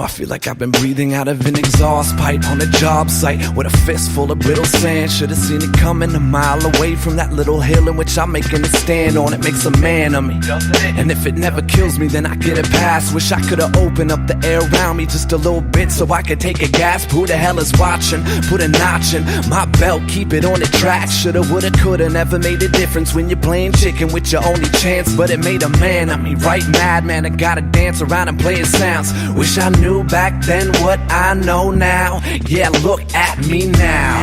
I feel like I've been breathing out of an exhaust pipe on a job site with a fist full of brittle sand. Should've seen it coming a mile away from that little hill in which I'm making a stand on. It makes a man of me, and if it never kills me, then I get a pass. Wish I could've opened up the air around me just a little bit so I could take a gasp. Who the hell is watching? Put a notch in my belt, keep it on the track. Shoulda, woulda, coulda, never made a difference when you're playing chicken with your only chance. But it made a man of me, right? Madman, I gotta dance around and playing sounds. Wish I knew back then what I know now. Yeah, look at me now.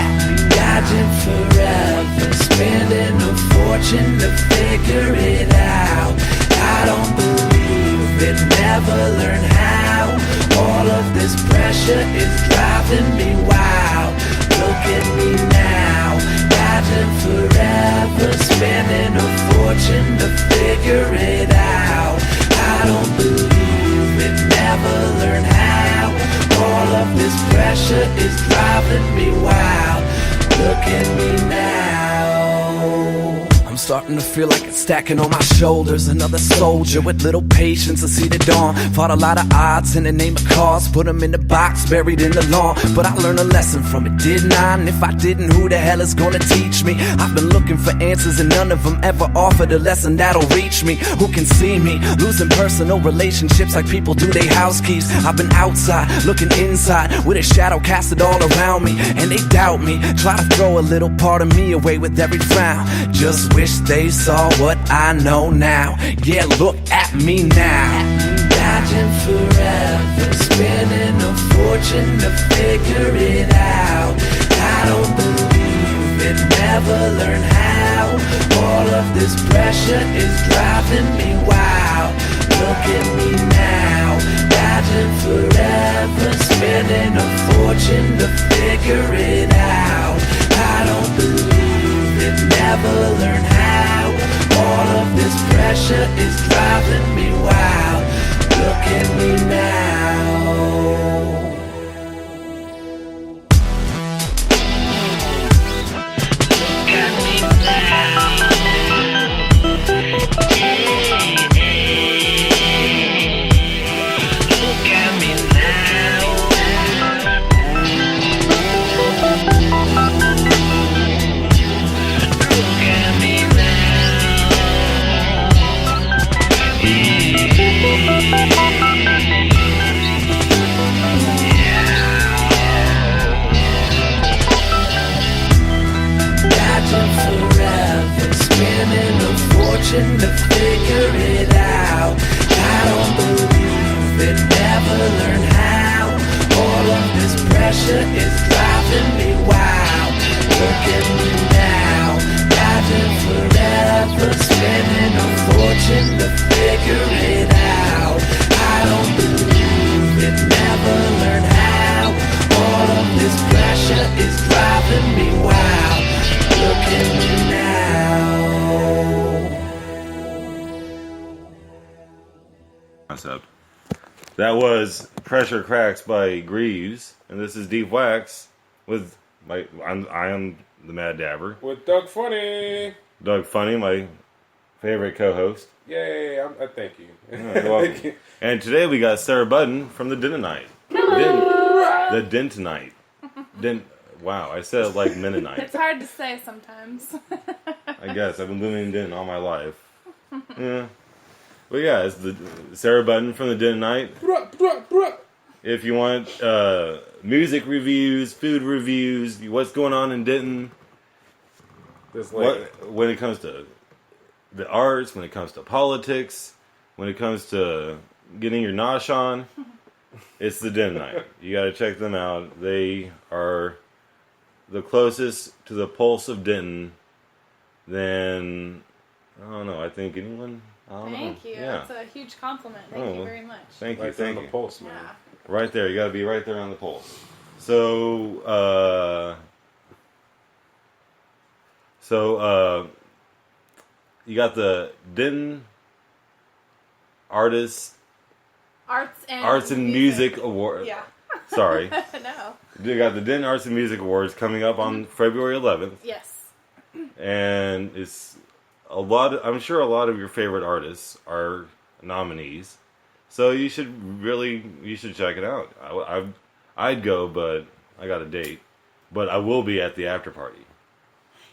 Dodging forever, spending a fortune to figure it out. I don't believe it, never learn how. All of this pressure is driving me wild. Look at me now, dodging forever, spending a fortune to figure it out. I don't believe it, never learn how. All of this pressure is driving me wild. Look at me now. I'm starting to feel like it's stacking on my shoulders. Another soldier with little patience to see the dawn. Fought a lot of odds in the name of cause. Put them in the box, buried in the lawn. But I learned a lesson from it, didn't I? And if I didn't, who the hell is gonna teach me? I've been looking for answers and none of them ever offered a lesson that'll reach me. Who can see me? Losing personal relationships like people do they house keys. I've been outside, looking inside, with a shadow casted all around me. And they doubt me, try to throw a little part of me away with every frown. Just wish they saw what I know now. Yeah, look at me now. Dodging forever, spending a fortune to figure it out. I don't believe it, never learn how. All of this pressure is driving me wild. Look at me now, dodging forever, spending a fortune to figure it out. I don't believe it, never learn how. All of this pressure is driving me wild. Look at me now. Look at me now. Look at me now. Look at me Dodging forever, spending a fortune to figure it out. I don't believe it, never learn how. All of this pressure is driving me wild. Look at me now, dodging forever, spending a fortune to figure it out. I don't believe it, never learn how. All of this pressure is driving me wild. Look at me now. Concept. That was Pressure Cracks by Greaves, and this is Deep Wax with I am the Mad Dabber. With Doug Funnie. Doug Funnie, my favorite co-host. Yay, thank you. You're welcome. And today we got Sara Button from the Dentonite. The Dentonite. Wow, I said it like Mennonite. It's hard to say sometimes. I guess. I've been living in Denton all my life. Yeah. But yeah, it's the Sara Button from the Dentonite. If you want music reviews, food reviews, what's going on in Denton, when it comes to the arts, when it comes to politics, when it comes to getting your nosh on, it's the Dentonite. You got to check them out. They are the closest to the pulse of Denton than, I don't know, I think anyone. Thank you. Yeah. That's a huge compliment. Thank you very much. Thank you. Right Thank on you. the pulse, man. Yeah. Right there. You got to be right there on the pulse. So you got the Denton Arts and Music Award. Yeah. Sorry. No. You got the Denton Arts and Music Awards coming up on February 11th. Yes. And it's I'm sure a lot of your favorite artists are nominees. So you should check it out. I'd go, but I got a date. But I will be at the after party.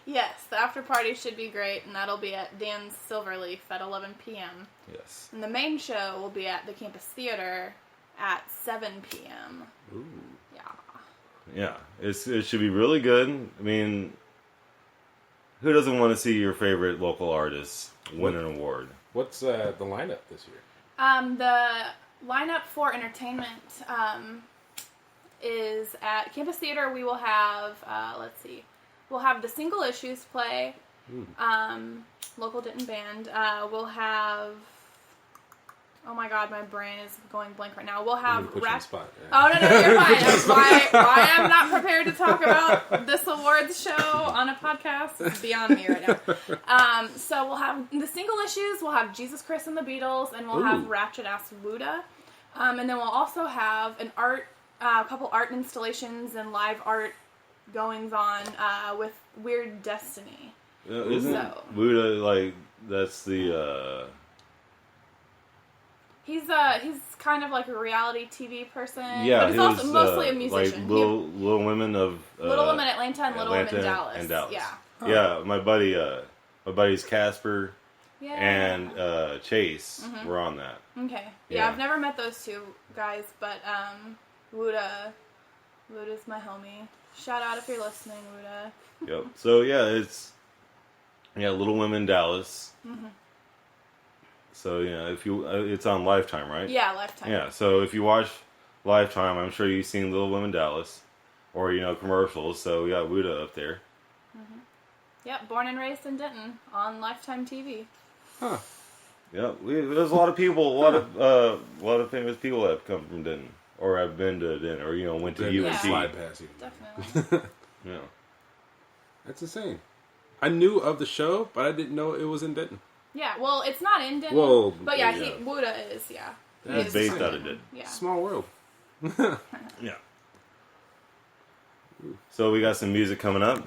Yes, the after party should be great, and that'll be at Dan's Silverleaf at 11 p.m. Yes. And the main show will be at the Campus Theater at 7 p.m. Ooh. Yeah. Yeah, it should be really good. I mean, who doesn't want to see your favorite local artist win an award? What's the lineup this year? The lineup for entertainment is at Campus Theater. We will have, we'll have the Single Issues play, local Denton band. We'll have, oh my god, my brain is going blank right now. We'll have Put you on the spot. Yeah. Oh, no, you're fine. That's why I'm not prepared to talk about this awards show on a podcast. It's beyond me right now. So we'll have the Single Issues, we'll have Jesus Christ and the Beatles, and we'll have Ratchet Ass Wuda. And then we'll also have a couple art installations and live art goings on with Weird Destiny. Isn't Buddha like that's the? He's kind of like a reality TV person. Yeah, but he's also mostly a musician. Like Little Women of Little Women Atlanta and Little Women Dallas. And Dallas. Yeah. Huh. Yeah, my buddies Casper Yeah. and Chase were on that. Okay. Yeah. Yeah, I've never met those two guys, but Wuda's my homie. Shout out if you're listening, Wuda. Yep. So it's Little Women Dallas. Mm-hmm. So it's on Lifetime, right? Yeah, Lifetime. Yeah. So if you watch Lifetime, I'm sure you've seen Little Women Dallas, or commercials. So we got Wuda up there. Mm-hmm. Yep, born and raised in Denton on Lifetime TV. Huh. Yeah, there's a lot of people, a lot of famous people that have come from Denton, or have been to Denton, or went to Then UNT. slide past you. Definitely. Yeah. That's insane. I knew of the show, but I didn't know it was in Denton. Yeah, well, it's not in Denton. Whoa. But yeah, Yeah. Wuda is, yeah. It's based out of Denton. Yeah. Small world. Yeah. So we got some music coming up.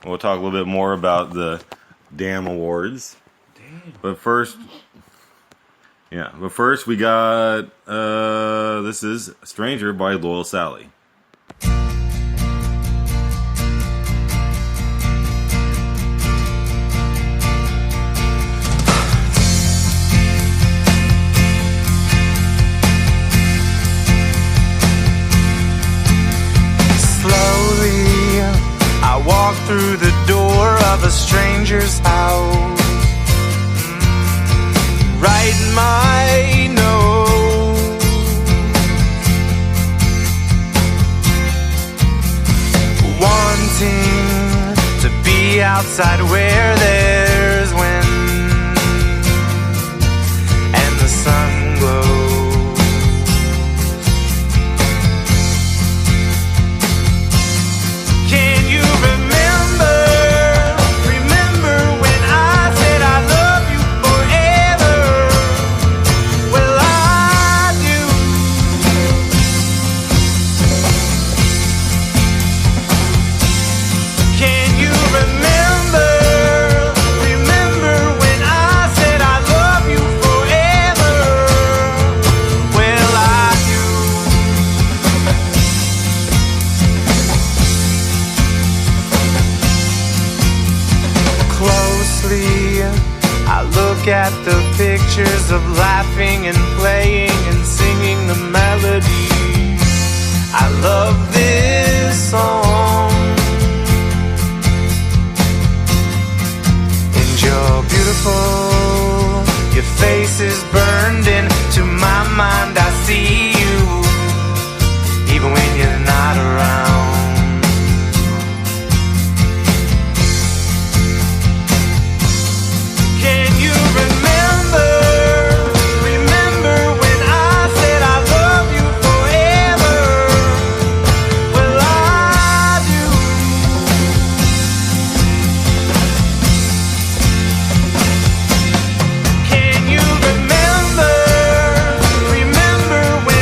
We'll talk a little bit more about the damn awards. Damn. But first we got this is Stranger by Loyal Sally. I walk through the door of a stranger's house, writing my note, wanting to be outside where there's wind and the sun glows. At the pictures of laughing and playing and singing the melody. I love this song, and you're beautiful. Your face is burned into my mind. I see you even when you're not around. Remember when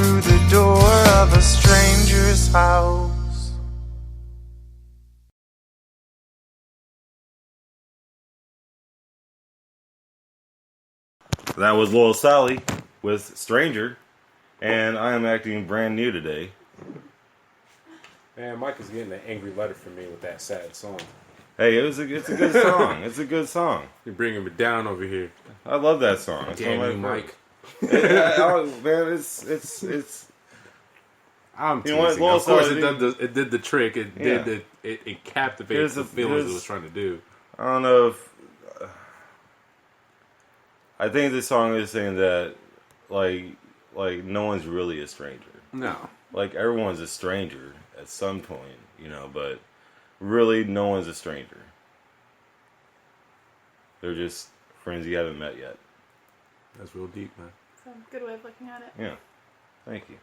through the door of a stranger's house. That was Loyal Sally with Stranger, and I am acting brand new today. Man, Mike is getting an angry letter from me with that sad song. Hey, it's a good song. It's a good song. You're bringing me down over here. I love that song. It's Damn one you, of my Mike. man, it's. I'm You know what, teasing. Loyal Of course, Sally, it did the trick. It Yeah. did it captivated the feelings it was trying to do. I don't know if. I think this song is saying that, like no one's really a stranger. No. Like everyone's a stranger at some point, but really no one's a stranger. They're just friends you haven't met yet. That's real deep, man. That's a good way of looking at it. Yeah. Thank you.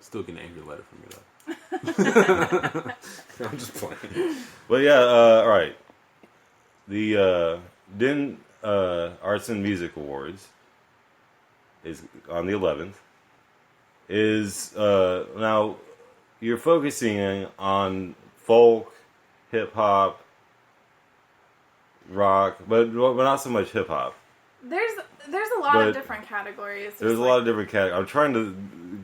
Still getting an angry letter from me, though. I'm just playing. But yeah, all right. The Den Arts and Music Awards is on the 11th. Is now you're focusing on folk, hip hop, rock, but not so much hip hop. There's a lot of different categories. There's a lot of different categories. I'm trying to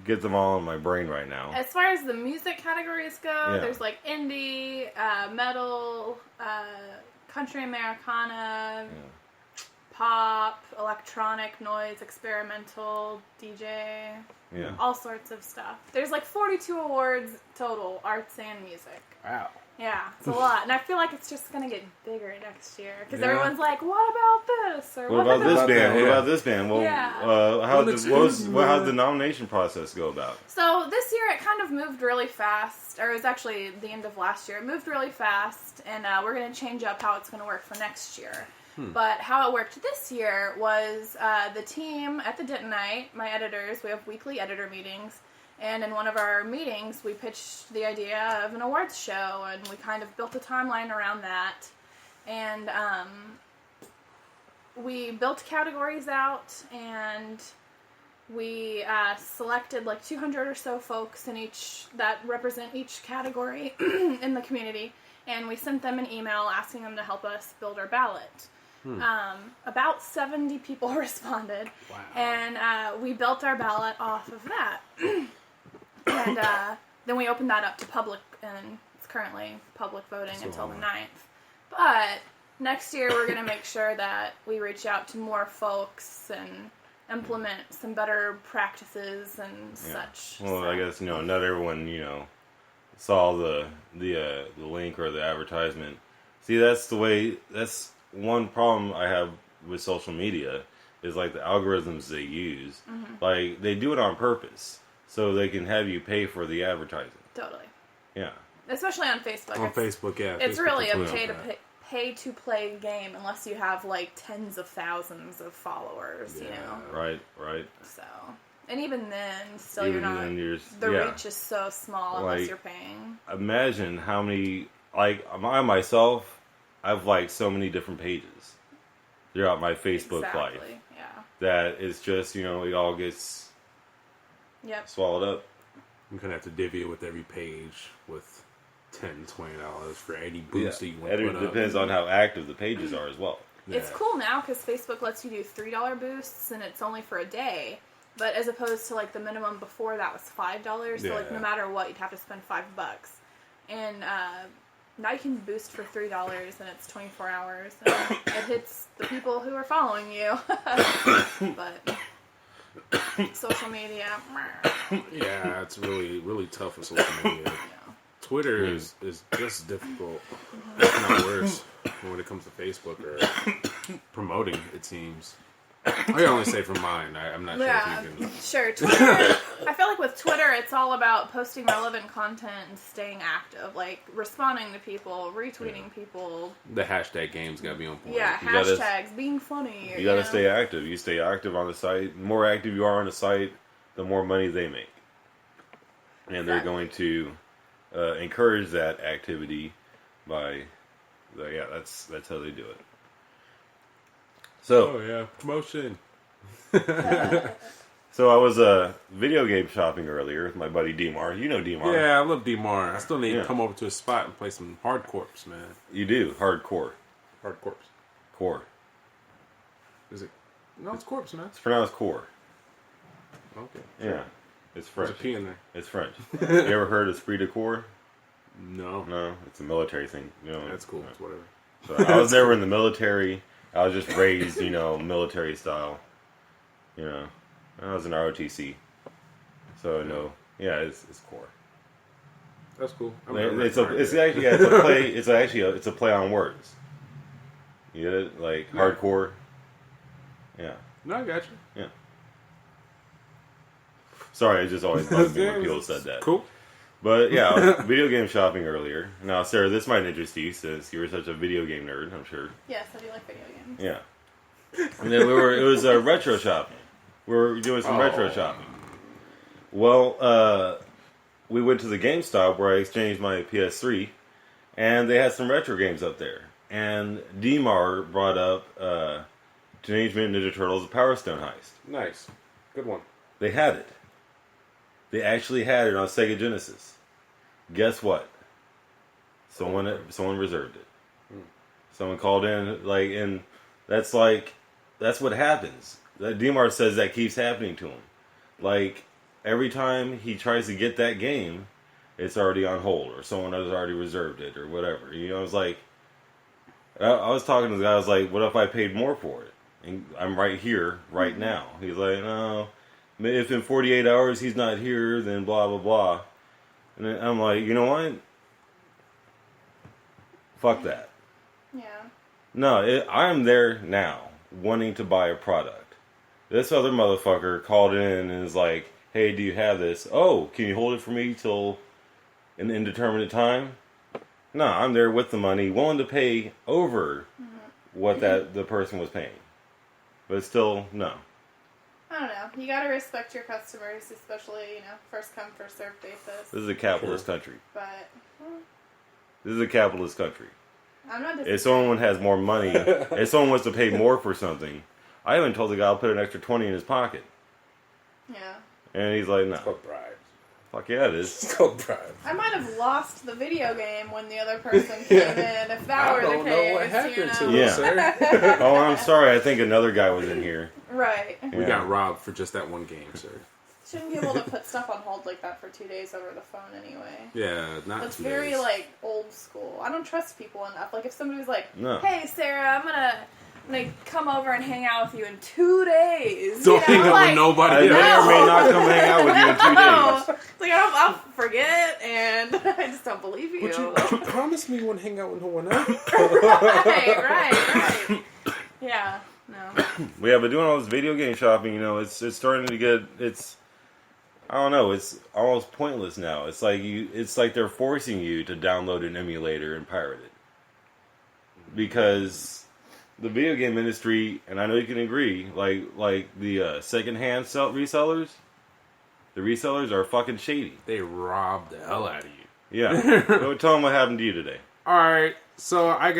get them all in my brain right now. As far as the music categories go, Yeah. there's like indie, metal, country Americana, pop, electronic, noise, experimental, DJ, Yeah. all sorts of stuff. There's like 42 awards total, arts and music. Wow. Yeah, it's a lot. And I feel like it's just going to get bigger next year. Because Yeah. everyone's like, what about this? Or What about this band? that? What Yeah. about this band? Well, Yeah. how'd the nomination process go about? So this year it kind of moved really fast, or it was actually the end of last year. It moved really fast, and we're going to change up how it's going to work for next year. But how it worked this year was the team at the Dentonite, my editors, we have weekly editor meetings, and in one of our meetings we pitched the idea of an awards show, and we kind of built a timeline around that. And we built categories out, and we selected like 200 or so folks in each that represent each category in the community, and we sent them an email asking them to help us build our ballot. About 70 people responded, Wow. and we built our ballot off of that. And then we opened that up to public, and it's currently public voting until the 9th. But next year we're going to make sure that we reach out to more folks and implement some better practices and such. Well, So- I guess not everyone saw the link or the advertisement. See, that's one problem I have with social media is like the algorithms they use. Like they do it on purpose so they can have you pay for the advertising. Totally. Yeah. Especially on Facebook. On It's- Facebook, yeah. It's Facebook really and a Twitter. pay-to-play game unless you have like tens of thousands of followers, Right. So, and even then, still Even you're not. then, the reach is so small Like, unless you're paying. Imagine how many I myself I've liked so many different pages throughout my Facebook life Exactly. Yeah. that it's just it all gets Yep. swallowed up. You're going to have to divvy it with every page with $10, $20 for any boost that you want And to it put up. depends on how active the pages are as well. It's Yeah. cool now because Facebook lets you do $3 boosts, and it's only for a day. But as opposed to like the minimum before that was $5, so like no Yeah. matter what, you'd have to spend $5. And now you can boost for $3, and it's 24 hours. And it hits the people who are following you. But social media, Yeah, it's really, really tough with social media. yeah. Twitter is just difficult, if not worse, when it comes to Facebook or promoting, it seems. I can only say from mine. I'm not Yeah, sure if you can... sure. Twitter, I feel like with Twitter, it's all about posting relevant content and staying active, like responding to people, retweeting people. The hashtag game's got to be on point. Yeah, You gotta- hashtags, being funny. You got to know? stay active. You stay active on the site. The more active you are on the site, the more money they make. And they're going to encourage that activity by, that's how they do it. So, Oh, yeah. Promotion. So I was video game shopping earlier with my buddy Demar. You know Demar. Yeah, I love D-Mar. I still need Yeah. to come over to his spot and play some hardcorps, man. You do. Hardcore. Hardcorps. Core. Is it? No, it's corpse, man. It's pronounced core. Okay. Yeah. It's There's French. a P in there. It's French. You ever heard of esprit de corps? No. No. It's a military thing. You know, That's cool. It's whatever. So I was never in the military. I was just raised, military style. I was in ROTC. So no. Yeah, it's core. That's cool. It's a play on words. You get it? Like hardcore. Yeah. No, I got you. Yeah. Sorry, it just always bugs me when people said that. Cool. But yeah, I was video game shopping earlier. Now, Sarah, this might interest you since you're such a video game nerd, I'm sure. Yes, I do like video games. Yeah. And then it was retro shopping. We were doing some retro shopping. Well, we went to the GameStop where I exchanged my PS3, and they had some retro games up there. And Demar brought up Teenage Mutant Ninja Turtles: The Power Stone Heist. Nice. Good one. They had it. They actually had it on Sega Genesis. Guess what? Someone reserved it. Someone called in, and that's what happens. That Demar says that keeps happening to him. Like, every time he tries to get that game, it's already on hold, or someone has already reserved it, or whatever. I was like, I was talking to the guy, I was like, what if I paid more for it? And I'm right here, right now. He's like, no. If in 48 hours he's not here, then blah, blah, blah. And then I'm like, you know what? Fuck that. Yeah. No, I'm there now, wanting to buy a product. This other motherfucker called in and is like, hey, do you have this? Oh, can you hold it for me till an indeterminate time? No, I'm there with the money, willing to pay over what the person was paying. But still, no. I don't know. You gotta respect your customers, especially, first come, first served basis. This is a capitalist country. But, This is a capitalist country. I'm not If someone has more money, if someone wants to pay more for something, I even told the guy I'll put an extra 20 in his pocket. Yeah. And he's like, no. It's called bribes. Fuck yeah, it is. It's called bribes. I might have lost the video game when the other person came in, if that were the case. I don't know what happened to Yeah. us, sir. Oh, I'm sorry. I think another guy was in here. Right. We got robbed for just that one game, sir. Shouldn't be able to put stuff on hold like that for 2 days over the phone anyway. Yeah, not That's 2 very, days. old school. I don't trust people enough. Like, if somebody was like, No. hey, Sarah, I'm gonna come over and hang out with you in 2 days. Don't hang out with I nobody. may or may not come hang out with you in 2 days. It's like, I'll forget, and I just don't believe you. But you promised me you wouldn't hang out with no one else. right. Yeah, no. Yeah, but doing all this video game shopping, it's starting to get, I don't know, it's almost pointless now. It's like they're forcing you to download an emulator and pirate it. Because the video game industry, and I know you can agree, like the secondhand resellers, the resellers are fucking shady. They robbed the hell out of you. Yeah. So tell them what happened to you today. Alright, so I'm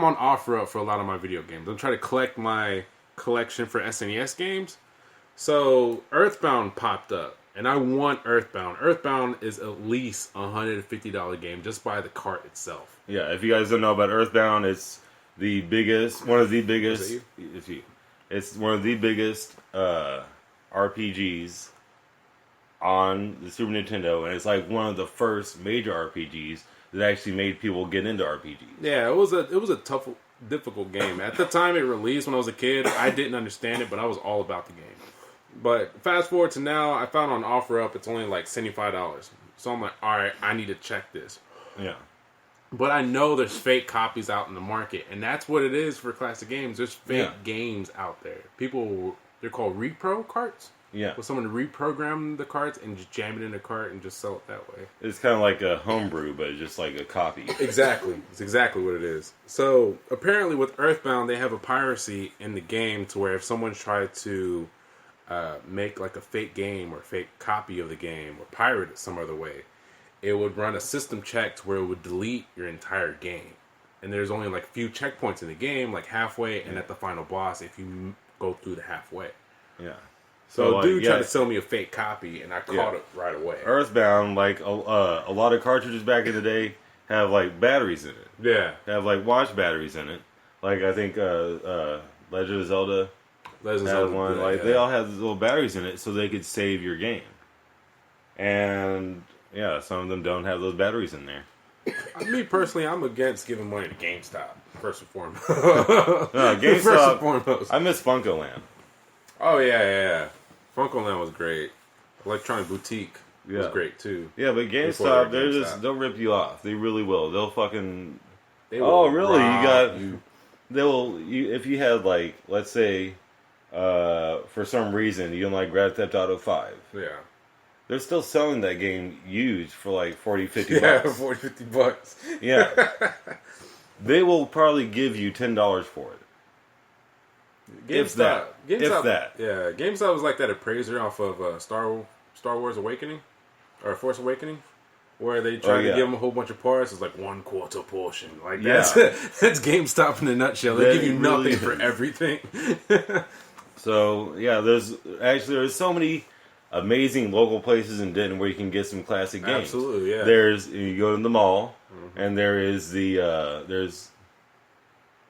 on OfferUp for a lot of my video games. I'm trying to collect my collection for SNES games. So Earthbound popped up, and I want Earthbound. Earthbound is at least $150 game just by the cart itself. Yeah, if you guys don't know about Earthbound, it's one of the biggest. Is it It's you. It's one of the biggest RPGs on the Super Nintendo, and it's like one of the first major RPGs that actually made people get into RPGs. Yeah, it was a tough, difficult game. At the time it released when I was a kid, I didn't understand it, but I was all about the game. But fast forward to now, I found on OfferUp it's only like $75. So I'm like, alright, I need to check this. Yeah. But I know there's fake copies out in the market, and that's what it is for classic games. There's fake games out there. They're called repro carts. Yeah. For someone to reprogram the carts and just jam it in a cart and just sell it that way. It's kind of like a homebrew, but it's just like a copy. Exactly. It's exactly what it is. So, apparently with Earthbound, they have a piracy in the game to where if someone tried to make like a fake game or fake copy of the game or pirate it some other way, it would run a system check to where it would delete your entire game. And there's only like a few checkpoints in the game, like halfway and at the final boss. If you go through the halfway. Yeah. So, like, dude tried to sell me a fake copy, and I caught it right away. Earthbound, like a lot of cartridges back in the day have like batteries in it. Yeah. Have like watch batteries in it. Like I think Legend of Zelda has one. Like they all have these little batteries in it, so they could save your game. And yeah, some of them don't have those batteries in there. Me personally, I'm against giving money to GameStop first and foremost. No, GameStop. First and foremost. I miss Funko Land. Oh yeah. Funko Land was great. Electronic Boutique was great too. Yeah, but GameStop, they'll rip you off. They really will. They'll fucking. Will really? you. If you had like, let's say, for some reason you don't like Grand Theft Auto 5. Yeah. They're still selling that game used for like 40, 50 Yeah, bucks. 40, 50 bucks. Yeah. They will probably give you $10 for it. If that. GameStop, If that. Yeah, GameStop was like that appraiser off of Star Wars Awakening or Force Awakening, where they try to give them a whole bunch of parts. It's like 1/4 portion. Like that's GameStop in a nutshell. They give you nothing for everything. So yeah, there's so many amazing local places in Denton where you can get some classic games. Absolutely, yeah. You go to the mall, and there is there's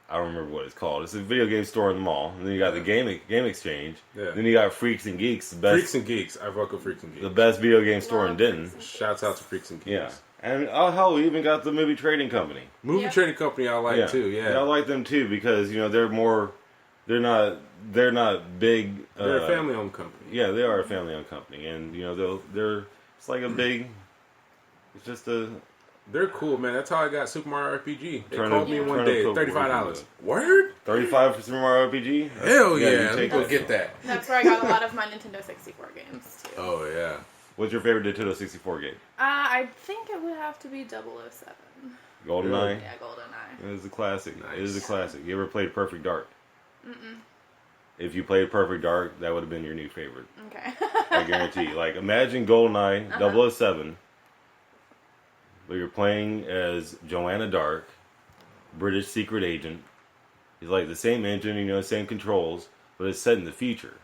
I don't remember what it's called. It's a video game store in the mall, and then you got the game exchange. Yeah. Then you got Freaks and Geeks, the best Freaks and Geeks. I fuck with Freaks and Geeks. the best video game store in Denton. Shouts out to Freaks and Geeks. Yeah, and hell, we even got the movie trading company. Movie trading company I like too. Yeah, I like them too because they're more. They're not big. They're a family-owned company. Yeah, they are a family-owned company, and they're it's like a big. It's just a. They're cool, man. That's how I got Super Mario RPG. They Turn called me one day, $35. Word? 35 for Super Mario RPG? Hell yeah! Let me go get that. That's where I got a lot of my Nintendo 64 games too. Oh yeah. What's your favorite Nintendo 64 game? I think it would have to be 007. GoldenEye? Yeah, GoldenEye. It is a classic. Nice. It is a classic. You ever played Perfect Dark? If you played Perfect Dark, that would have been your new favorite. Okay. I guarantee. Like, imagine GoldenEye 007, but you're playing as Joanna Dark, British secret agent. It's like the same engine, same controls, but it's set in the future.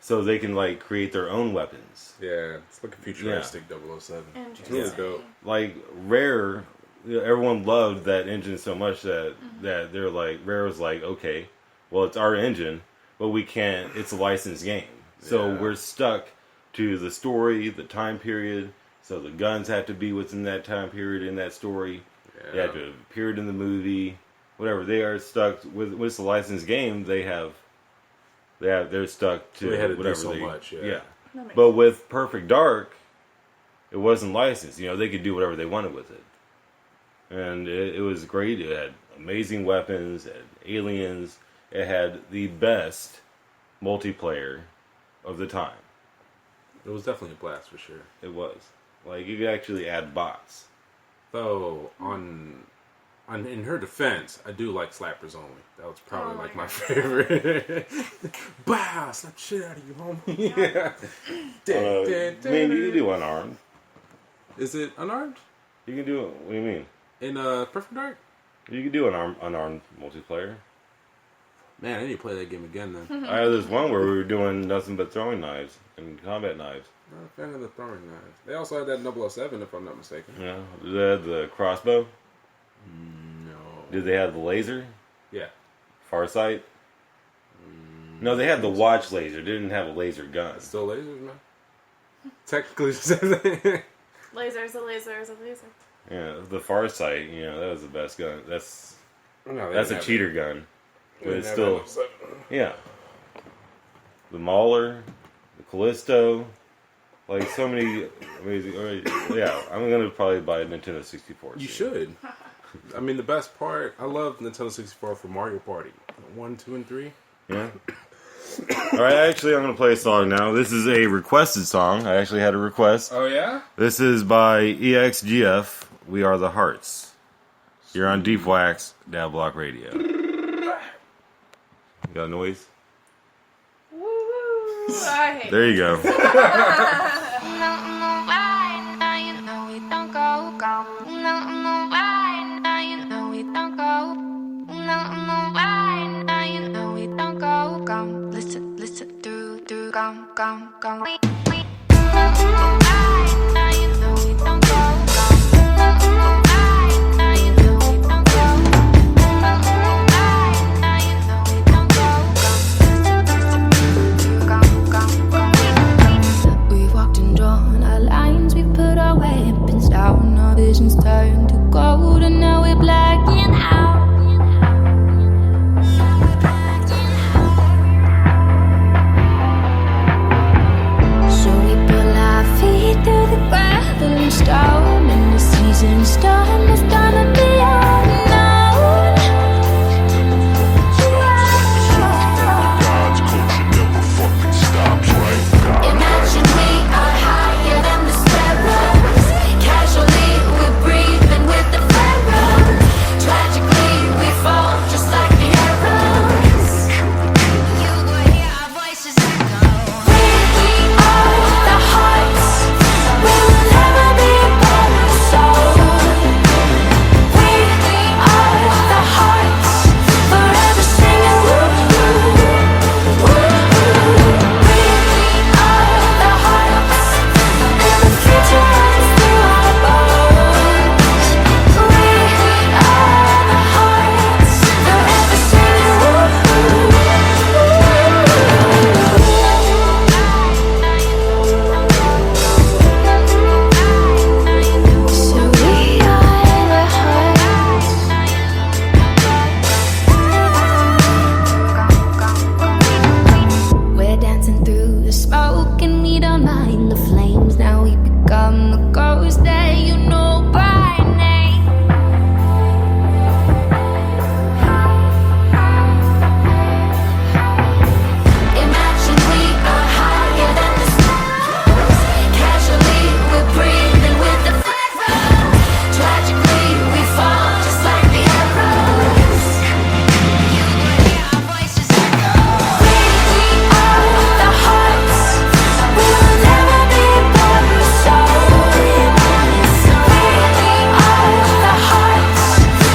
So they can, like, create their own weapons. Yeah, it's looking futuristic 007. Interesting. It's really dope. Like, Rare, everyone loved that engine so much that they're like, Rare was like, okay, well, it's our engine, but we can't, it's a licensed game. So we're stuck to the story, the time period. So the guns have to be within that time period in that story. Yeah. They have to appear in the movie. Whatever. They are stuck with it's a licensed game. They're stuck to They had to do whatever so much. Yeah. But with Perfect Dark, it wasn't licensed. They could do whatever they wanted with it, and it was great. It had amazing weapons. It had aliens. It had the best multiplayer of the time. It was definitely a blast for sure. It was. Like, you could actually add bots. Though, in her defense, I do like slappers only. That was probably my favorite. Bah! Slap the shit out of you, homie. Yeah. I mean, you can do unarmed. Is it unarmed? You can do it. What do you mean? In Perfect Dark? You can do an unarmed multiplayer. Man, I need to play that game again then. I had this one where we were doing nothing but throwing knives and combat knives. Not a fan of the throwing knives. They also had that 007, if I'm not mistaken. Yeah. Did they have the crossbow? No. Did they have the laser? Yeah. Farsight? No, they had the watch laser. They didn't have a laser gun. Still lasers, man. Technically, Laser's a laser is a laser. Yeah, the Farsight, that was the best gun. That's a cheater gun. But it's still... Yeah. The Mauler, the Callisto, like so many amazing... Yeah, I'm going to probably buy a Nintendo 64. You should. I mean, the best part, I love Nintendo 64 for Mario Party. 1, 2, and 3. Yeah. Alright, actually, I'm going to play a song now. This is a requested song. I actually had a request. Oh, yeah? This is by EXGF, We Are the Hearts. You're on Deep Wax, Dab Block Radio. You got a noise? Woo! I hate There you go. Go. gone. Listen through, gone. We walked and drawn our lines, we put our weapons down, our visions turned to gold, and now we're blacking out. So we pull our feet through the gravel and stone, and the season's done, it's gonna be unknown. God's culture never fucking stops, right? Imagine we are higher than the sparrows. Casually we're breathing with the pharaohs. Tragically we fall just like the arrows. You will hear our voices echo. We are the hearts. We will never be apart. So we are the hearts. Forever singing woo woo woo. We're dancing through the smoke and we don't mind the flames. Now we become the ghost that you know by name. Imagine we are higher than the stars. Casually we're breathing with the pharaohs. Tragically we fall just like the arrows. You will hear our voices echo. We are the hearts. We will never be apart. So we are the hearts.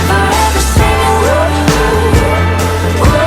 Forever singing woo woo woo.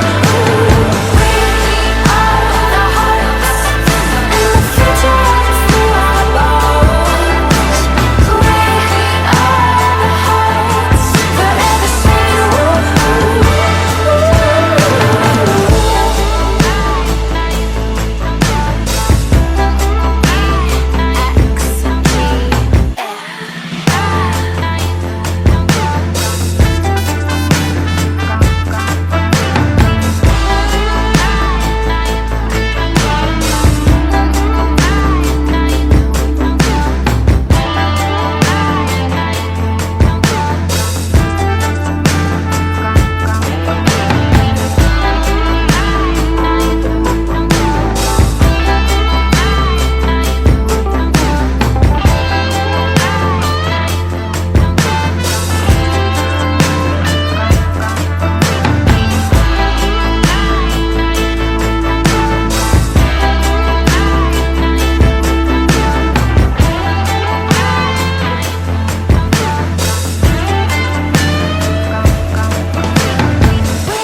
We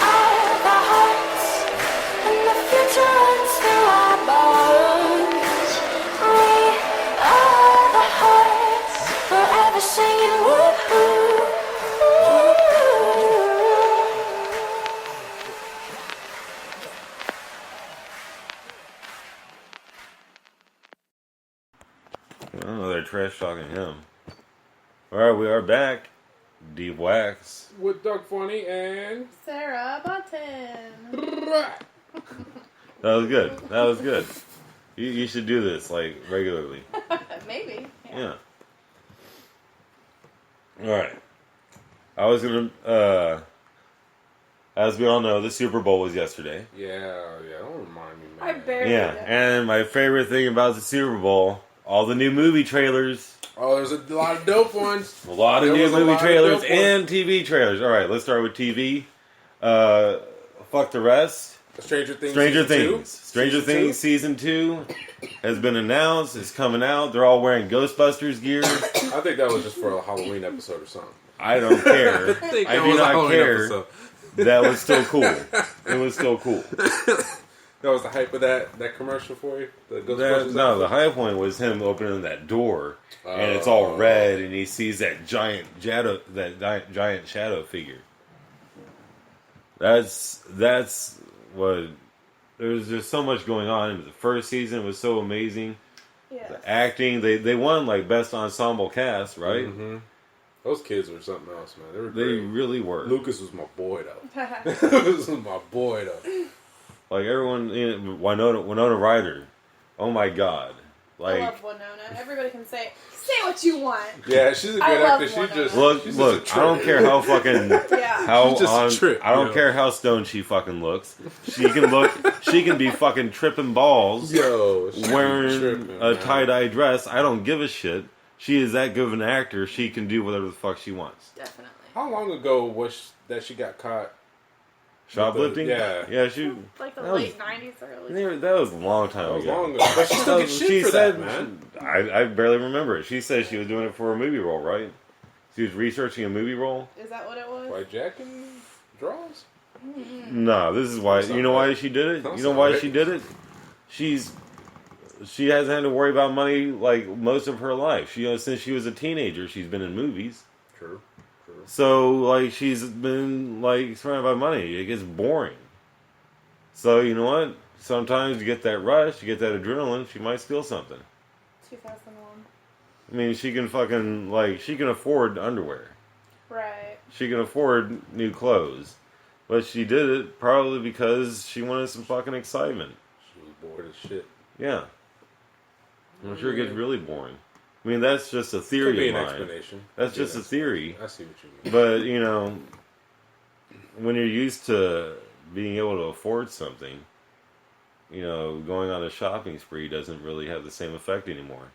are the hearts. And the future runs through our bones. We are the hearts. Forever singing woo woo. Oh, they're trash talking him. Alright, we are back. Deep Wax. With Doug Funnie and Sara Button. That was good. That was good. You should do this, like, regularly. Maybe. Yeah. Alright. I was gonna, as we all know, the Super Bowl was yesterday. yeah, don't remind me, man. I barely Yeah, did. and my favorite thing about the Super Bowl, all the new movie trailers. Oh, there's a lot of dope ones. A lot of There new was a movie lot of trailers dope and TV trailers. Alright, let's start with TV. Fuck the rest. Stranger Things. Stranger Season Things. 2. Stranger Season Things 2. Season 2 has been announced. It's coming out. They're all wearing Ghostbusters gear. I think that was just for a Halloween episode or something. I don't care. I think I that do was a not Halloween care. episode. that was still cool. It was still cool. That was the hype of that commercial for you? The Ghostbusters No, outfit? the high point was him opening that door, and it's all red, and he sees that giant shadow figure. That's what. There's just so much going on. The first season was so amazing. Yes. The acting, they won like best ensemble cast, right? Mm-hmm. Those kids were something else, man. They were They great. really were. Lucas was my boy, though. Lucas was my boy, though. Like everyone, Winona Ryder. Oh my God! Like, I love Winona. Everybody can say what you want. Yeah, she's a good I love actor. She Winona. just look. she's just a trip. I don't care how fucking Yeah. how She's just a on. trip, I don't yo. care how stoned she fucking looks. She can look. She can be fucking tripping balls. Yo, she Wearing tripping, a man. tie-dye dress. I don't give a shit. She is that good of an actor. She can do whatever the fuck she wants. Definitely. How long ago was that she got caught? Shoplifting? Yeah. She. Like the That was- late 90s, early. That was a long time That was ago. long ago. But she still gets shit for that, man. I barely remember it. She said she was doing it for a movie role, right? She was researching a movie role. Is that what it was? White Jack and draws? No, this is why. You know why she did it? You know why she did it? She hasn't had to worry about money like most of her life. Since she was a teenager, she's been in movies. True. So like she's been like surrounded by money. It gets boring. So you know what? Sometimes you get that rush, you get that adrenaline. She might steal something. 2001. I mean, she can fucking she can afford underwear. Right. She can afford new clothes. But she did it probably because she wanted some fucking excitement. She was bored as shit. Yeah. I'm sure it gets really boring. I mean, that's just a theory Could be of an mine. explanation. That's Yeah, just a theory. I see what you mean. But, you know, when you're used to being able to afford something, you know, going on a shopping spree doesn't really have the same effect anymore.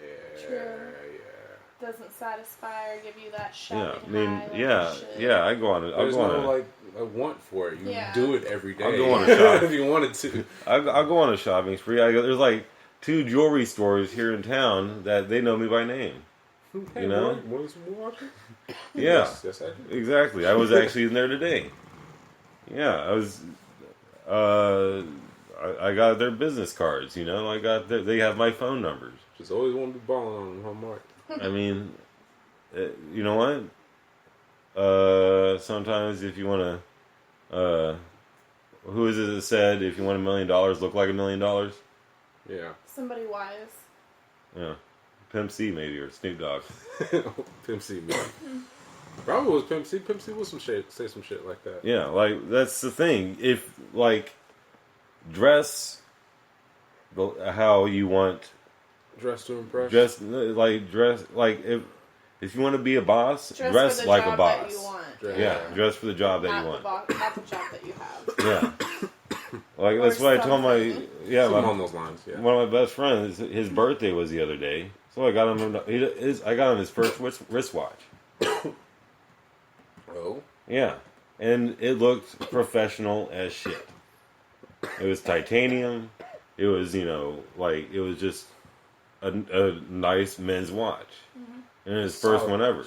Yeah, True. yeah. Doesn't satisfy or give you that Yeah, shopping I mean, high like yeah, it should. yeah. I go on. I'll There's go no on. like a want for it. You Yeah. do it every day. I'll go on a shop. if you wanted to. I'll go on a shopping spree. There's like 2 jewelry stores here in town that they know me by name. Hey, You know? want some more? Yeah, Yes, I do. exactly. I was actually in there today. Yeah, I was. I got their business cards. You know, they have my phone numbers. Just always want to be balling on them, huh, Mark? I mean, you know what? Sometimes if you want to, who is it that said if you want $1 million, look like $1 million? Yeah. Somebody wise. Yeah, Pimp C maybe or Snoop Dogg. Pimp C, man. Probably was Pimp C. Pimp C was say some shit like that. Yeah, like that's the thing. If like dress how you want, Dress to impress. dress like if you want to be a boss, dress for the like job a boss. That you want. Yeah, dress for the job that Not you want. not the job that you have. Yeah. Like Or that's what I told my something. Something my, on those lines. Yeah. one of my best friends. His birthday was the other day, so I got him. I got him his first wristwatch. Oh. Yeah, and it looked professional as shit. It was titanium. It was it was just a nice men's watch, and his first Solid one ever.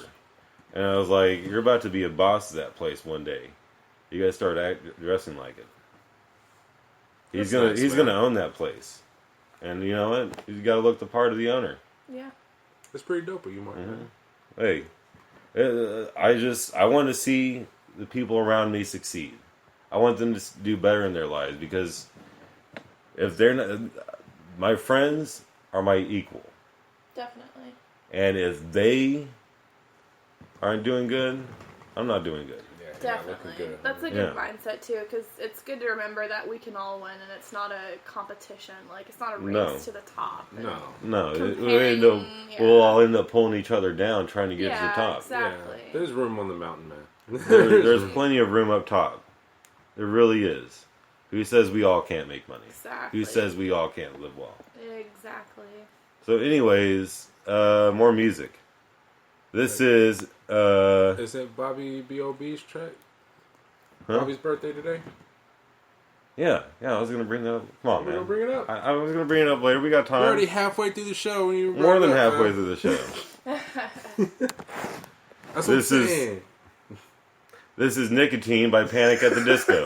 And I was like, "You're about to be a boss of that place one day. You got to start dressing like it." He's gonna own that place, and you know what? He's got to look the part of the owner. Yeah. It's pretty dope, you Mark. Man. Hey, I want to see the people around me succeed. I want them to do better in their lives because if they're not, my friends are my equal, Definitely. and if they aren't doing good, I'm not doing good. Yeah, looking Definitely. good. That's a good Yeah. mindset too, because it's good to remember that we can all win, and it's not a competition. Like it's not a race No. to the top. And- No. No, Comparing, yeah. we'll all end up pulling each other down trying to get to the Yeah, top. exactly. Yeah. There's room on the mountain, man. There's plenty of room up top. There really is. Who says we all can't make money? Exactly. Who says we all can't live well? Exactly. So, anyways, more music. This is Is that Bobby B.O.B.'s track? huh? Bobby's birthday today? Yeah. I was gonna bring that up. Come on, We're man. gonna bring it up. I was gonna bring it up later. We got We're already time. halfway through the show when you More than brought it up, halfway man. through the show. That's This what I'm is- saying. This is Nicotine by Panic at the Disco.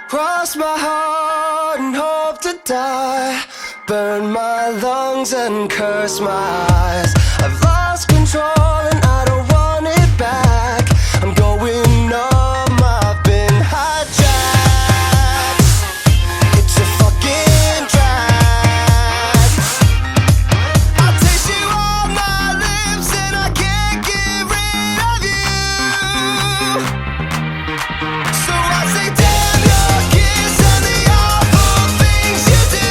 Cross my heart and hope to die. Burn my lungs and curse my eyes. I've lost control and I don't want it back. I'm going numb, I've been hijacked. It's a fucking drag. I taste you on my lips and I can't get rid of you. So I say damn your kiss and the awful things you do.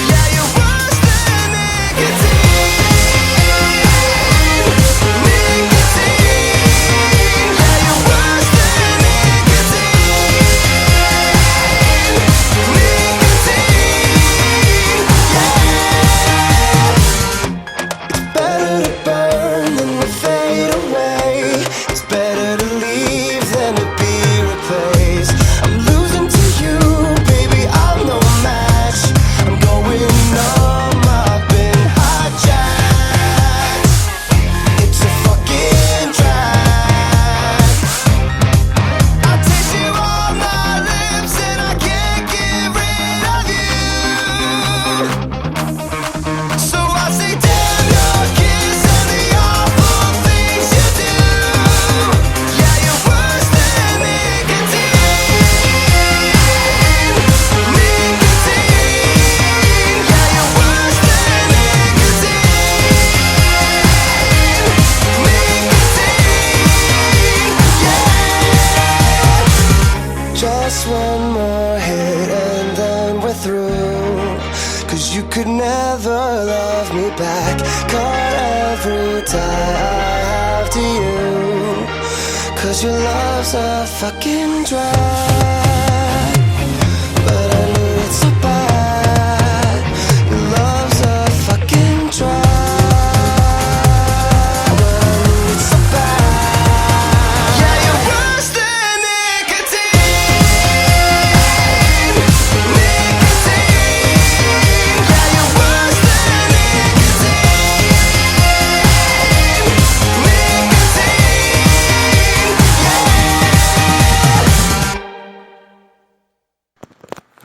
Yeah, you're worse than nicotine. Nicotine. Yeah, you're worse than nicotine. Nicotine. Yeah. It's better to burn than to fade away. It's better to leave than to be replaced. I'm losing to you, baby, I'm no match. I'm going numb, I've been hijacked. It's a fucking drag. I taste you on my lips and I can't get rid of you. So I say damn your kiss and the awful things you do. Yeah, you're worse than nicotine. Nicotine. Yeah, you're worse than nicotine. Nicotine. Yeah. Just one more hit and then we're through. 'Cause you could never love me back. Cut every tie I have to you. 'Cause your love's a fucking drag. But I need it so bad. Your love's a fucking drag. But I need it so bad. Yeah, you're worse than nicotine. Nicotine. Yeah, you're worse than nicotine.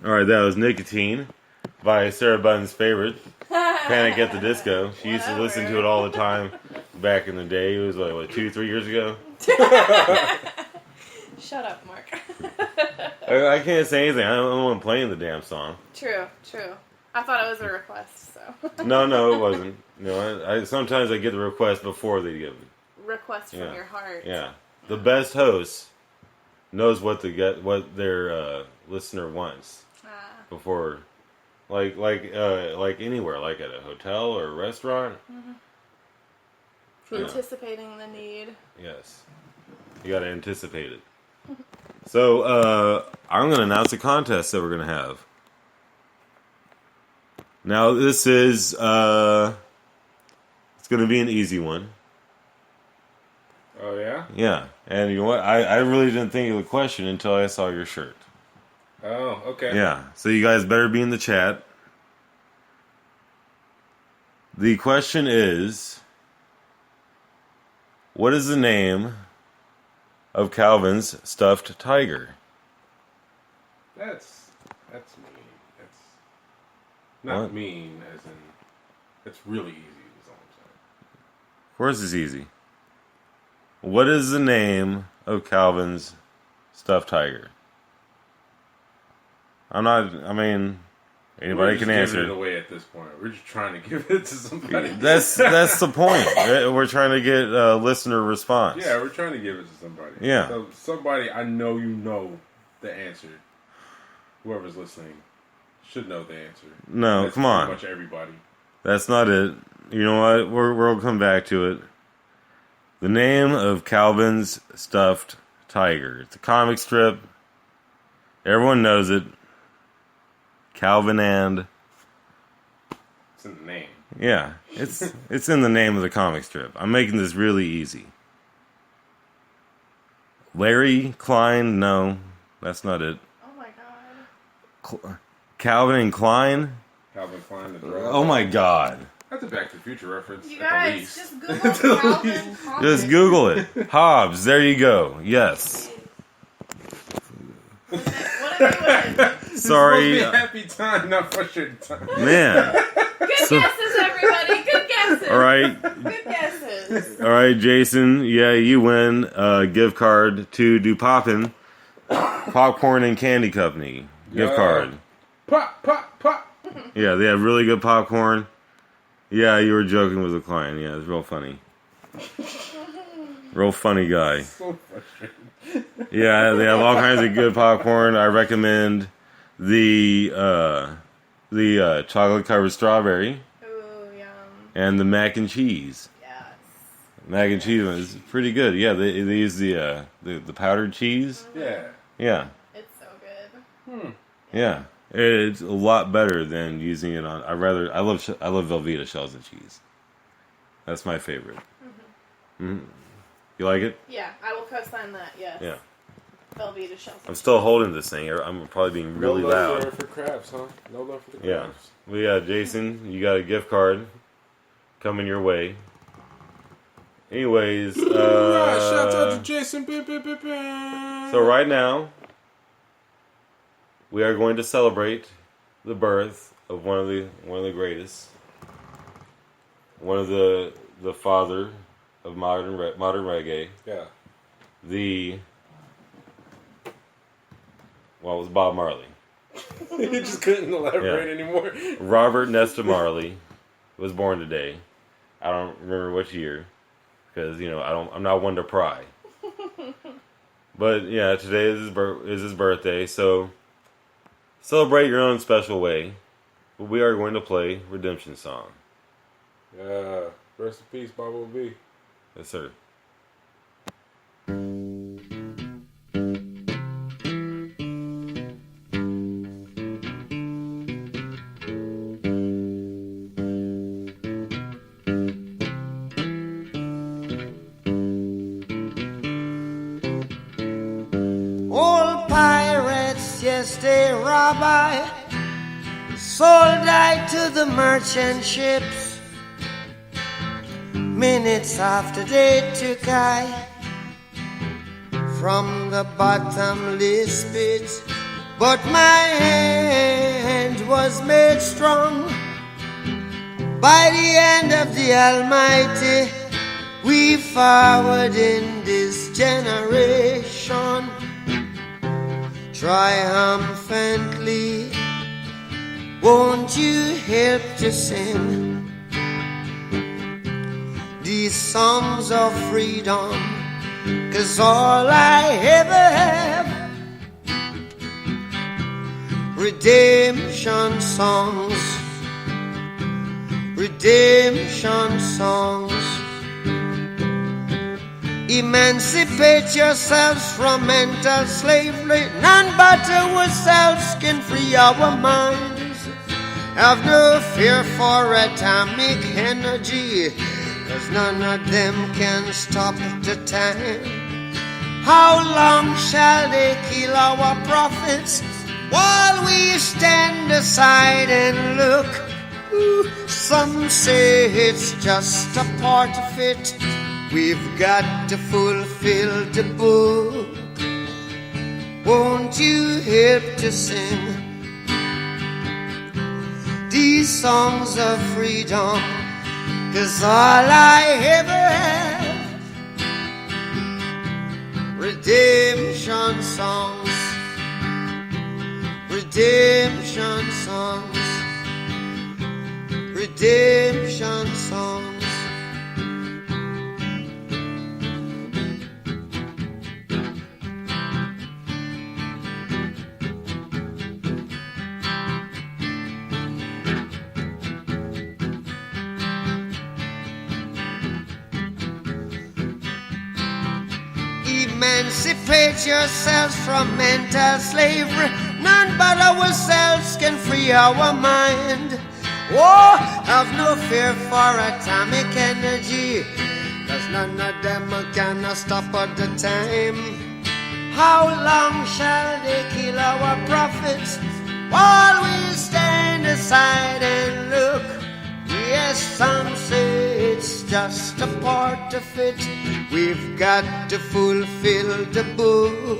All right, that was Nicotine by Sara Button's favorite, Panic at the Disco. She used to listen to it all the time back in the day. It was like, what, 2-3 years ago? Shut up, Mark. I can't say anything. I'm the one playing the damn song. True. I thought it was a request, so. No, it wasn't. No, I sometimes I get the request before they give it. Request from Yeah. your heart. Yeah, the best host knows what their listener wants before, like anywhere, like at a hotel or a restaurant. Yeah. Anticipating the need. Yes, you got to anticipate it. So I'm going to announce a contest that we're going to have. Now this is it's going to be an easy one. Oh, yeah? Yeah, and you know what? I really didn't think of the question until I saw your shirt. Oh, okay. Yeah, so you guys better be in the chat. The question is, what is the name of Calvin's stuffed tiger? That's mean. That's not What? mean as in, it's really easy is all I'm saying. Of course it's easy. What is the name of Calvin's stuffed tiger? Anybody We're just can answer. giving it away at this point. We're just trying to give it to somebody. That's the point. We're trying to get a listener response. Yeah, we're trying to give it to somebody. Yeah. So somebody I know the answer. Whoever's listening should know the answer. No, That's come on. Pretty much everybody. That's not it. You know what? We'll come back to it. The name of Calvin's Stuffed Tiger. It's a comic strip. Everyone knows it. Calvin and... It's in the name. Yeah, it's in the name of the comic strip. I'm making this really easy. Larry Klein? No, that's not it. Oh my god. Calvin and Klein? Calvin Klein, the drug. Oh my god. That's a Back to the Future reference. You at the guys, least. just Google Calvin comics. Just Google it. Hobbs, there you go. Yes. What if it was? Sorry. It's supposed to be a happy time, not frustrated time. Man. Good guesses, everybody. Good guesses. All right. Good guesses. All right, Jason. Yeah, you win a gift card to Do Poppin' Popcorn and Candy Company. Gift Yeah. card. Pop, pop, pop. Yeah, they have really good popcorn. Yeah, you were joking with the client. Yeah, it's real funny. Real funny guy. So frustrated. Yeah, they have all kinds of good popcorn. I recommend the chocolate covered strawberry Ooh, yum. and the mac and cheese. Yes. Mac and cheese is pretty good. Yeah, they use the powdered cheese. Yeah. Yeah, It's so good. yeah. It's a lot better than using it on. I love Velveeta shells and cheese. That's my favorite. Mm-hmm. You like it? Yeah, I will co-sign that. Yes. Yeah. Velveeta shells. I'm still holding this thing. I'm probably being really no love loud. for crabs, huh? No love for the Yeah. crabs. Well, yeah, Jason, you got a gift card coming your way. Anyways, Shout out to Jason. so right now, we are going to celebrate the birth of one of the greatest, one of the father of modern reggae. Yeah. It was Bob Marley. You just couldn't elaborate anymore. Robert Nesta Marley was born today. I don't remember which year because I'm not one to pry. But yeah, today is his birthday, so celebrate your own special way. But we are going to play Redemption Song. Yeah. Rest in peace, Bob O.B. Yes, sir. Old pirates, yes, they rob I, sold I to the merchant ships. Minutes after they took I from the bottomless pit, but my hand was made strong by the hand of the Almighty. We forward in this generation triumphantly. Won't you help to sing these songs of freedom? 'Cause all I ever have, redemption songs, redemption songs. Emancipate yourselves from mental slavery. None but ourselves can free our minds. Have no fear for atomic energy, 'cause none of them can stop the time. How long shall they kill our prophets while we stand aside and look? Ooh, some say it's just a part of it. We've got to fulfill the book. Won't you help to sing these songs of freedom? 'Cause all I ever have, redemption songs, redemption songs, redemption songs. Emancipate yourselves from mental slavery. None but ourselves can free our mind. Oh, have no fear for atomic energy, 'cause none of them can stop at the time. How long shall they kill our prophets while we stand aside and look? Yes, some say it's just a part of it. We've got to fulfill the book.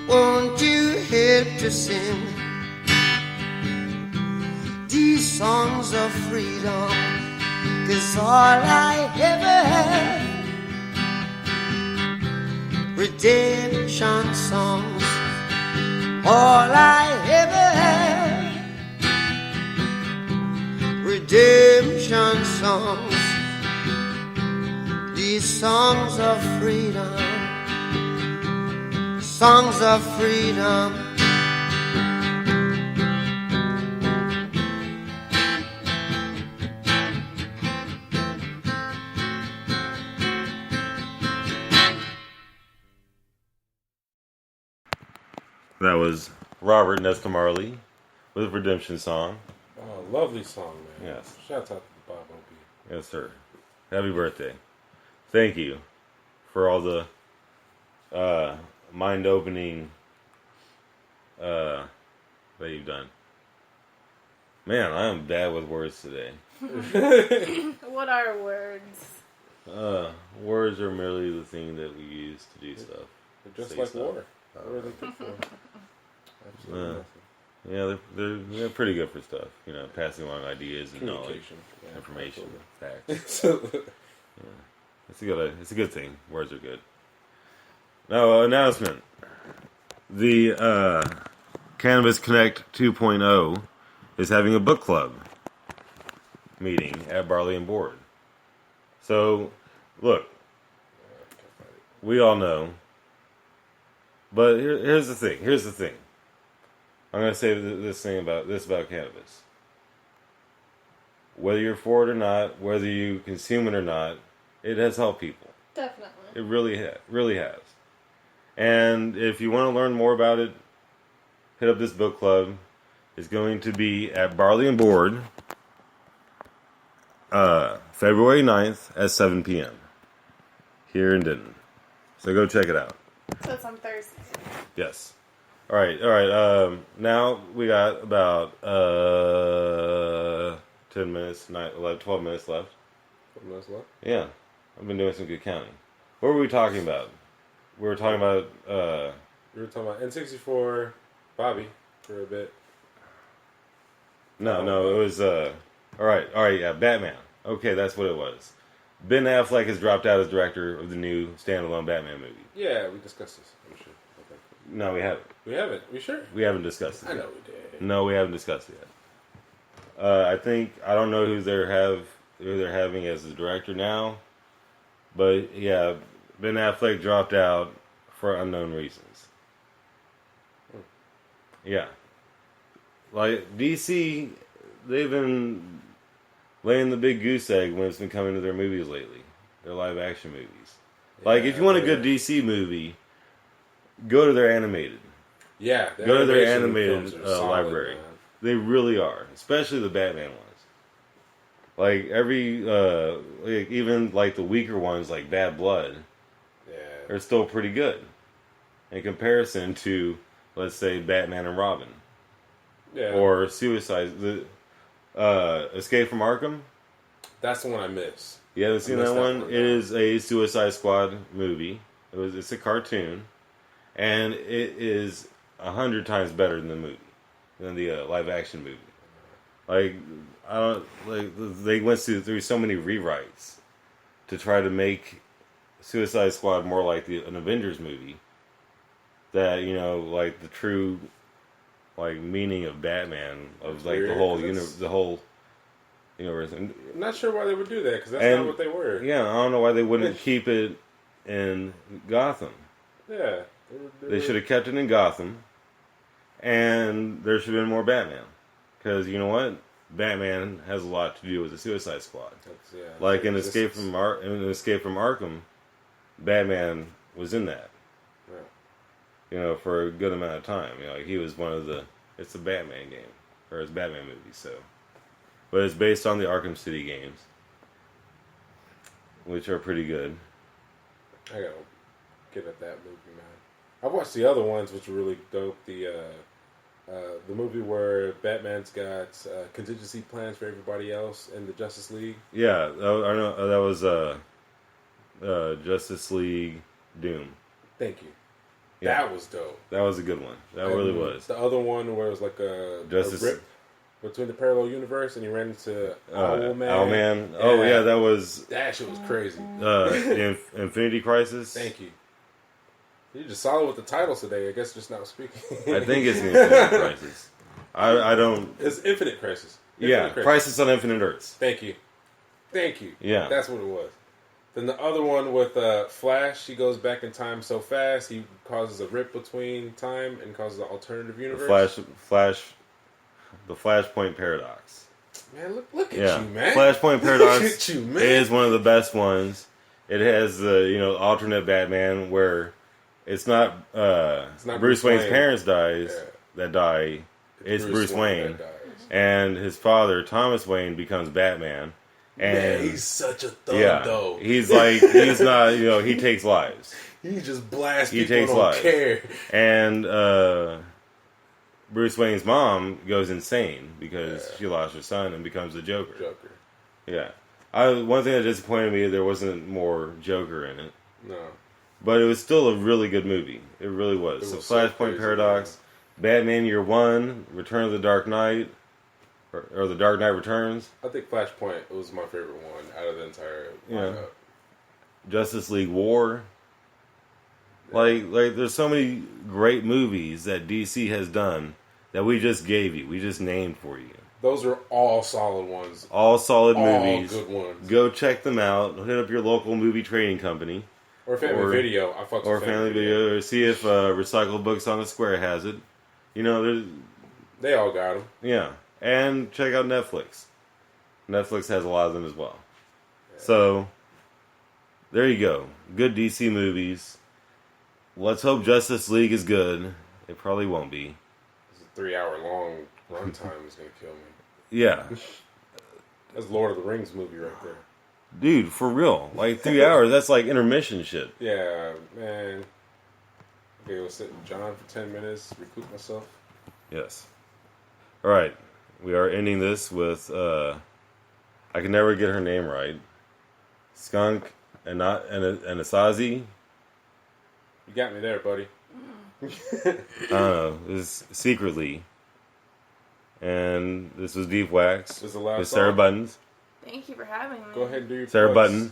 Won't you help to sing these songs of freedom? 'Cause all I ever had, redemption songs. All I ever had, redemption songs. These songs of freedom, songs of freedom. That was Robert Nesta Marley with Redemption Song. Oh, lovely song, man. Yes. Shout out to Bob Opie. Yes, sir. Happy birthday. Thank you for all the mind-opening that you've done. Man, I am bad with words today. What are words? Words are merely the thing that we use to do stuff. They're just Say like stuff. water. What are they good for? Absolutely nothing. Yeah, they're pretty good for stuff. You know, passing along ideas and knowledge, Communication. Yeah, information, facts. absolutely. It's a good thing. Words are good. Now, announcement. The Cannabis Connect 2.0 is having a book club meeting at Barley and Board. So, look, we all know. But here's the thing. I'm going to say this about cannabis. Whether you're for it or not, whether you consume it or not, it has helped people. Definitely. It really has. And if you want to learn more about it, hit up this book club. It's going to be at Barley and Board, February 9th at 7 p.m. here in Denton. So go check it out. So it's on Thursday. Yes. All right. Now we got about 10 minutes, 12 minutes left. Yeah. I've been doing some good counting. What were we talking about? We were talking about... We were talking about N64, Bobby, for a bit. No, it was... All right, yeah, Batman. Okay, that's what it was. Ben Affleck has dropped out as director of the new standalone Batman movie. Yeah, we discussed this, I'm sure. Okay. No, we haven't. We haven't? We sure? We haven't discussed it I yet. know we did. No, we haven't discussed it yet. I don't know who they're having as the director now, but yeah, Ben Affleck dropped out for unknown reasons. Yeah, like DC, they've been laying the big goose egg when it's been coming to their movies lately, their live action movies. Like if you want a good DC movie, go to their animated. Yeah, Go to their animation animated films are solid, library. man. They really are, especially the Batman ones. Like even like the weaker ones, like Bad Blood, Yeah. are still pretty good in comparison to, let's say, Batman and Robin Yeah. or Escape from Arkham. That's the one I miss. You haven't seen missed that that one? one, It is a Suicide Squad movie. It's a cartoon, and it is 100 times better than the movie, than the live action movie. Like they went through so many rewrites to try to make Suicide Squad more like an Avengers movie. That like the true meaning of Batman of like weird, the whole 'cause universe. And, I'm not sure why they would do that, because that's not what they were. Yeah, I don't know why they wouldn't keep it in Gotham. Yeah. They should have kept it in Gotham, and there should have been more Batman. Because you know what? Batman has a lot to do with the Suicide Squad. Like in Escape from Arkham, Batman was in that. Yeah. You know, for a good amount of time. You know, like he was one of the. It's a Batman game, or it's Batman movie. So, but it's based on the Arkham City games, which are pretty good. I gotta get at that movie, man. I've watched the other ones, which were really dope. The movie where Batman's got contingency plans for everybody else in the Justice League. Yeah, I know that was Justice League Doom. Thank you. Yeah. That was dope. That was a good one. That really was. The other one where it was like a rip between the parallel universe, and he ran into Owlman. Owlman. Oh yeah, that was. That shit was crazy. Infinity Crisis. Thank you. You're just solid with the titles today. I guess just not speaking. I think it's Infinity Crisis. I don't. It's Infinite Crisis. Crisis on Infinite Earths. Thank you. Yeah, that's what it was. Then the other one with Flash, he goes back in time so fast he causes a rip between time and causes an alternative universe. The Flashpoint Paradox. Man, look at you, man. Flashpoint Paradox Look at you, man. is one of the best ones. It has the alternate Batman where it's not Bruce Wayne's parents that die. It's Bruce Wayne, and his father Thomas Wayne becomes Batman. And man, he's such a thug, though. He's not. He takes lives. He just blasts He people. takes Don't lives. care. And Bruce Wayne's mom goes insane because she lost her son and becomes the Joker. Yeah. One thing that disappointed me, there wasn't more Joker in it. No. But it was still a really good movie. It really was. So Flashpoint Paradox, Batman Year One, Return of the Dark Knight, or The Dark Knight Returns. I think Flashpoint was my favorite one out of the entire lineup. Justice League War. Like there's so many great movies that DC has done that we just gave you. We just named for you. Those are all solid ones. All solid all movies. Good ones. Go check them out. Hit up your local movie trading company. Or Family Video. I fucked with Family Video. Or see if Recycled Books on the Square has it. They all got them. Yeah. And check out Netflix. Netflix has a lot of them as well. Yeah. So, there you go. Good DC movies. Let's hope Justice League is good. It probably won't be. It's a 3-hour long runtime is going to kill me. Yeah. That's Lord of the Rings movie right there. Dude, for real. Like 3 hours, that's like intermission shit. Yeah, man. Okay, we'll sit with John for 10 minutes, recoup myself. Yes. Alright. We are ending this with, I can never get her name right. Skunk and Anasazi. You got me there, buddy. I don't know. This is Secretly. And this was Deep Wax. This is the last with Sara song. Buttons. Thank you for having me. Go ahead and do your Sara plugs. Button.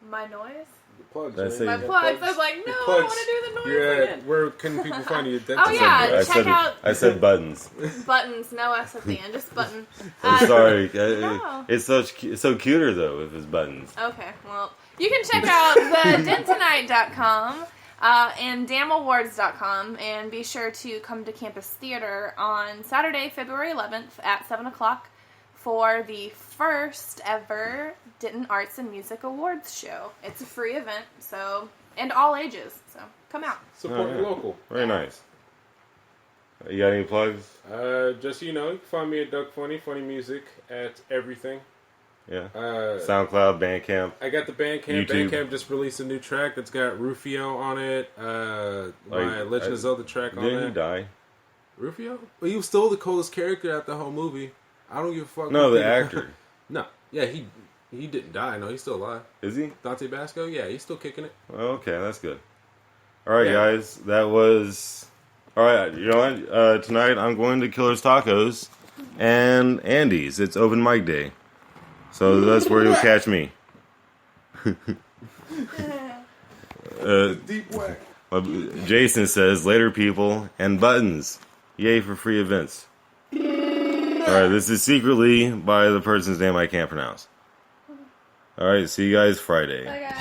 My noise? Your plugs, That's man. it. My plugs. I was like, no, I don't want to do the noise again. Where can people find you? Oh, yeah. Check out I said Buttons. Buttons. No S at the end. Just Button. I'm sorry. No. It's so cuter, though, if it's Buttons. Okay. Well, you can check out the Dentonite.com and DamnAwards.com, and be sure to come to Campus Theater on Saturday, February 11th at 7 o'clock for the first ever Denton Arts and Music Awards show. It's a free event, and all ages, so come out. Support your local. Very nice. You got any plugs? Just, you can find me at Doug Funnie, Funnie Music at everything. Yeah. SoundCloud, Bandcamp. I got the Bandcamp. YouTube. Bandcamp just released a new track that's got Rufio on it. My Legend of Zelda track on Didn't it. he die? Rufio? Well, he was still the coolest character at the whole movie. I don't give a fuck. No, what the people- actor. No. Yeah, he didn't die. No, he's still alive. Is he? Dante Basco? Yeah, he's still kicking it. Oh, okay, that's good. All right, Yeah. guys. That was... All right, you know what? Tonight I'm going to Killer's Tacos and Andy's. It's open mic day. So that's where you'll catch me. Deep whack. Jason says, later people, and buttons. Yay for free events. Alright, this is Secretly by the person's name I can't pronounce. Alright, see you guys Friday. Bye, guys.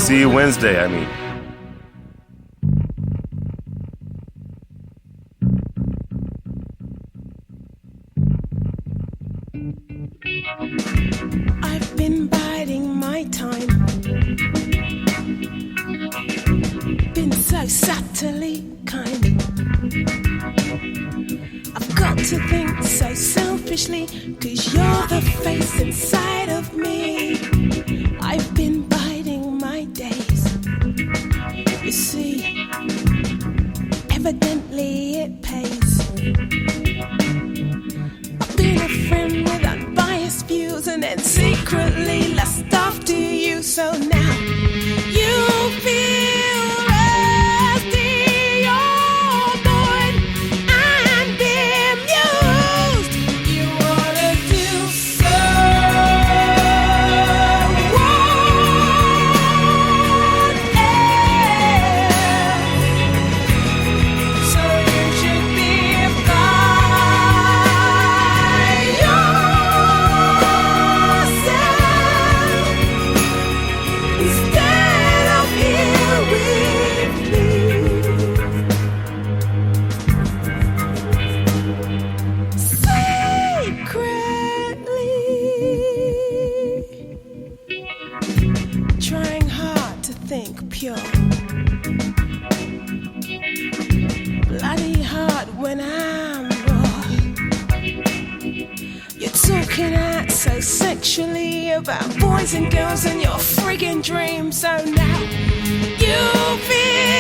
See you Wednesday, I mean. I've been biding my time. Been so subtly kind. I've got to think so selfishly, 'cause you're the face inside of me. I've been biding my days. You see, evidently it pays. I've been a friend with unbiased views and then secretly lust after you. So now you feel rusty, you're bored and bemused. You wanna do so you should be by yourself instead of here with me. Secretly trying hard to think pure. Bloody hard when I'm raw. You're talking out so sexually about boys and girls and your friggin' dreams. So now you feel